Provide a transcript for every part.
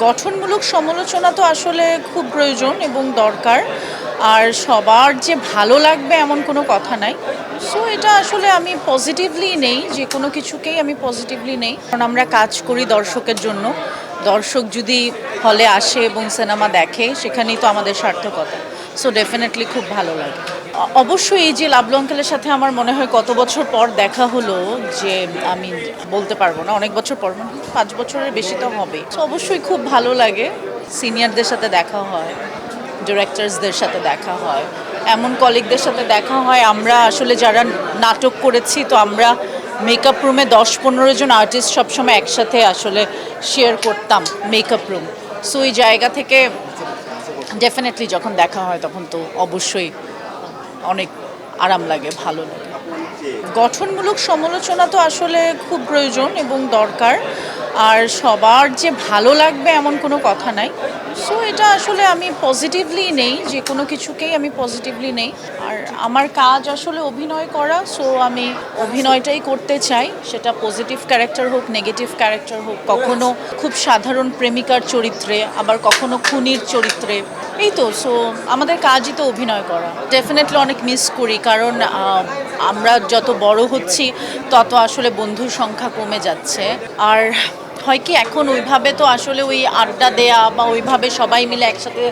গঠনমূলক সমালোচনা তো আসলে খুব প্রয়োজন এবং দরকার। আর সবার যে ভালো লাগবে এমন কোনো কথা নাই। সো এটা আসলে আমি পজিটিভলি নেই, যে কোনো কিছুকেই আমি পজিটিভলি নেই। কারণ আমরা কাজ করি দর্শকের জন্য। দর্শক যদি হলে আসে এবং সিনেমা দেখে, সেখানেই তো আমাদের সার্থকতা। সো ডেফিনেটলি খুব ভালো লাগে। অবশ্যই এই যে লাবলু আঙ্কেলের সাথে আমার মনে হয় কত বছর পর দেখা হলো, যে আমি বলতে পারবো না, অনেক বছর পর, মানে 5 বছরের বেশি তো হবে। তো অবশ্যই খুব ভালো লাগে। সিনিয়রদের সাথে দেখা হয়, ডিরেক্টরসদের সাথে দেখা হয়, এমন কলিগদের সাথে দেখা হয়। আমরা আসলে যারা নাটক করেছি, তো আমরা মেকআপ রুমে 10-15 জন আর্টিস্ট সবসময় একসাথে আসলে শেয়ার করতাম মেকআপ রুম। সো এই জায়গা থেকে ডেফিনেটলি যখন দেখা হয় তখন তো অবশ্যই অনেক আরাম লাগে, ভালো লাগে। গঠনমূলক সমালোচনা তো আসলে খুব প্রয়োজন এবং দরকার। আর সবার যে ভালো লাগবে এমন কোনো কথা নাই। সো এটা আসলে আমি পজিটিভলি নেই, যে কোনো কিছুকেই আমি পজিটিভলি নেই। আর আমার কাজ আসলে অভিনয় করা, সো আমি অভিনয়টাই করতে চাই, সেটা পজিটিভ ক্যারেক্টার হোক, নেগেটিভ ক্যারেক্টার হোক। কখনো খুব সাধারণ প্রেমিকার চরিত্রে, আবার কখনো খুনির চরিত্রে। এই তো, সো আমাদের কাজই তো অভিনয় করা। ডেফিনেটলি অনেক মিস করি, কারণ আমরা যত বড় হচ্ছি তত আসলে বন্ধুর সংখ্যা কমে যাচ্ছে। আর হয় কি, এখন ওইভাবে তো আসলে ওই আড্ডা দেয়া বা ওইভাবে সবাই মিলে একসাথে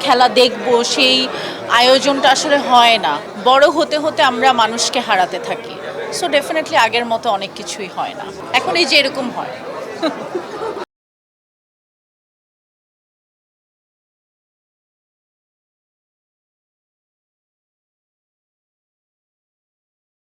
খেলা দেখবো, সেই আয়োজনটা আসলে হয় না। বড় হতে হতে আমরা মানুষকে হারাতে থাকি। সো ডেফিনেটলি আগের মতো অনেক কিছুই হয় না এখন, এই যে এরকম হয়।